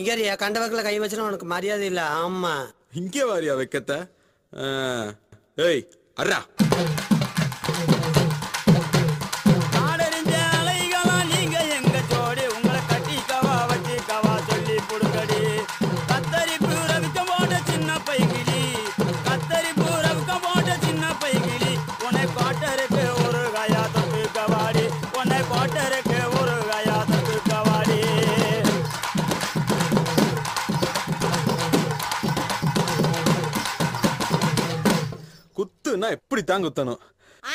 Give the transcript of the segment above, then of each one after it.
இங்கேயா கண்ட வக்கல கை வச்சுனா உனக்கு மரியாதை இல்ல. ஆமா இங்கே வாரியா வைக்கத்த. ஏய் அர்ரா குத்துனா எப்படி தாங்க குத்தணும்?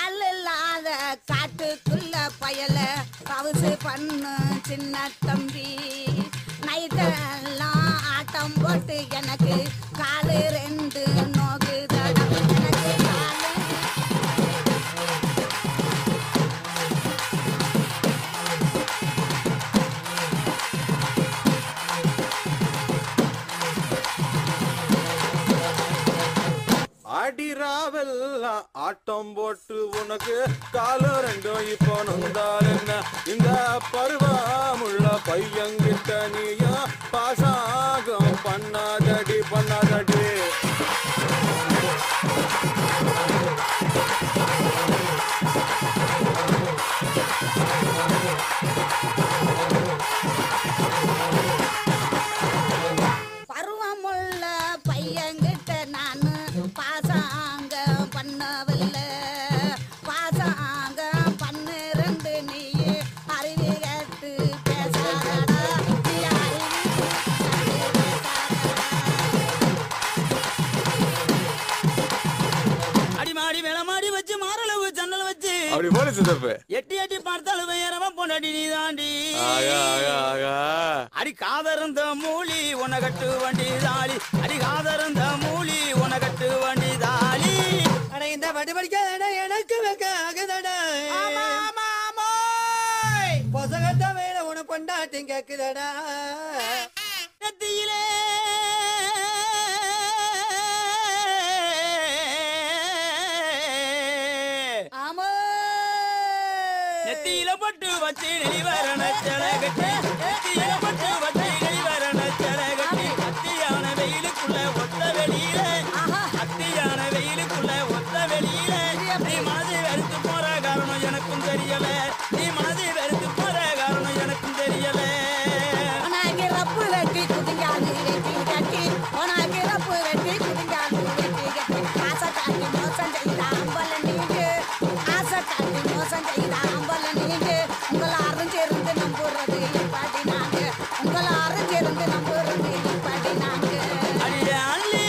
அல்லல்லாத காட்டுக்குள்ள பயல கவுசு பண்ணு சின்ன தம்பி. நைட்டெல்லாம் ஆட்டம் போட்டு எனக்கு காலு ரெண்டு நோகு தடம். எனக்கு காலு அடிராவெல்லாம் ஆட்டம் போட்டு உனக்கு காலம் ரெண்டும் இப்போ நொந்தால் என்ன? இந்த பருவமுள்ள பையங்கிட்ட நீயா பாசாகம் பண்ணாதடி பண்ணாதடி. பருவமுள்ள பையன்கிட்ட நானு பாசாங்க பண்ணவில்ல. பாசாங்க பன்னிரண்டு நீ அறிவி கேட்டு பேசாதடா. நீ அறிவி அடிமாடி மேலமாடி வச்சு மாரளவு ஜன்னல் வச்சு அப்படி போல சித்தப்பு எட்டி எட்டி பார்த்தாலும் வேறவ பொண்டாடி நீ தாண்டி. அடி காதருந்த மூலி உன கட்டு வண்டி தாளி. அடி காதருந்த மூலி உன கட்டு வண்டி தாளி. அட இந்த வண்டி படிக்காத எனக்கு வைக்க ஆகுதடா. பொசகட்ட வேற உன கொண்டாட்டி கேக்குதடா. நெத்தியிலே நெத்தியில பட்டு வச்சு நெளிவரண செலகட்டி. நெத்தியில பட்டு வச்சு நெளிவரண செலகட்டி. அத்தியான வெயிலுக்குள்ள ஒத்த வெளியில. அத்தியான வெயிலுக்குள்ள ஒத்த வெளியில. நீ மனதை வெறுத்து போற காரணம் எனக்கும் தெரியல. நீ மனதை வெறுத்து போற காரணம் எனக்கும் தெரியல. உனக்கு ரப்பு வெட்டி குதிங்காது வெட்டி கட்டி. உனக்கு ரப்பு வெட்டி குதிங்காது வெட்டி கட்டி. ஆசை காட்டி மோசம் செய்த அம்பல நீங்க. ஆசை காட்டி மோசம் செய்த அம்பல நீங்க. உங்களாரும் சேர்ந்து நம்புறது எப்படி நாங்க. உங்களாரும் சேர்ந்து நம்புறது எப்படி நாங்க. அடியே அள்ளி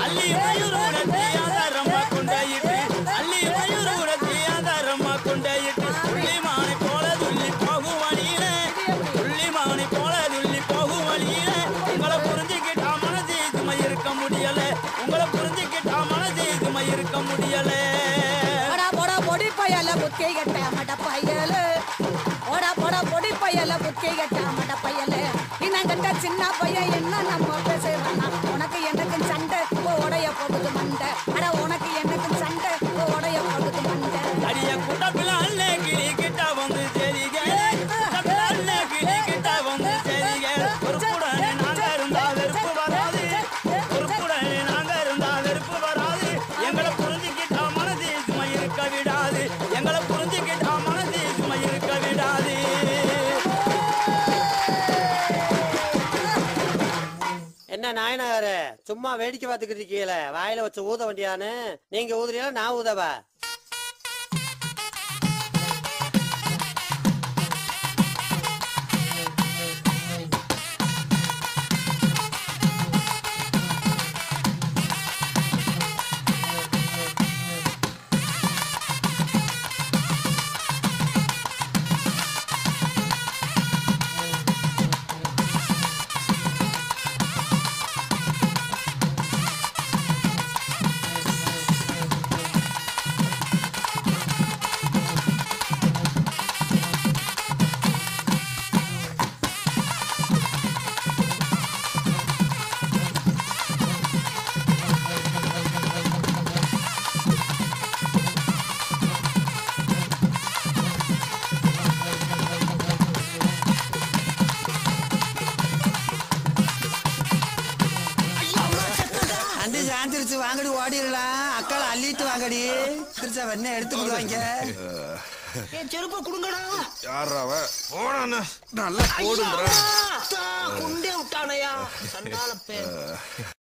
அள்ளி மயூரோட ஆதாரமா கொண்டாயிட்டு. அள்ளி மயூரோட ஆதாரமா கொண்டாயிட்டு. துள்ளிமானை போல துள்ளி போகும் வழியில. துள்ளிமானை போல துள்ளி போகும் வழியில. உங்களை புரிஞ்சுக்கிட்டா மனசு சுமை இருக்க முடியல. உங்களை புரிஞ்சுக்கிட்டா மனசு சுமை இருக்க முடியல. போடா போடா பொடி பயல புத்தி கட்ட மட பயல. போடா போடா பொடி பயல புத்தி கட்ட மட பயல. இன்னும் கண்ட சின்ன பையன் என்ன நம்ம பேசுறானா. உனக்கு எனக்கு சண்டை உடைய போகுது மண்டை. அட உனக்கு எனக்கு சண்டை உடைய போகுது மண்டை. அடிய குட்டப்பில அல்ல கிளி கிட்ட வந்து சரிக. குட்டப்பில அல்ல கிளி கிட்ட வந்து சரிக. ஒரு குடனே நாங்க இருந்தா வெறுப்பு வராது. ஒரு குடனே நாங்க இருந்தா வெறுப்பு வராது. எங்களை புரிஞ்சுக்கிட்டா மனசு சுமை இருக்க விடாது. எங்களை புரிஞ்சுக்கிட்டா மனசு சுமை இருக்க விடாது. என்ன நாயனாரு சும்மா வேடிக்கை பார்த்துக்கிட்டு இருக்கீங்கள? வாயில வச்சு ஊத வண்டியானு நீங்க ஊதுறீங்களா நான் ஊதவா? வந்துருச்சு வாங்கடி ஓடிடலாம் அக்கால அள்ளிட்டு வாங்கடி திருச்சா வெண்ணெய் எடுத்து கொடுவாங்க செருப்ப குடுங்கடா யாராவ போனா நல்லா போடுங்கடா குண்டே விட்டானையா சண்டால பேர்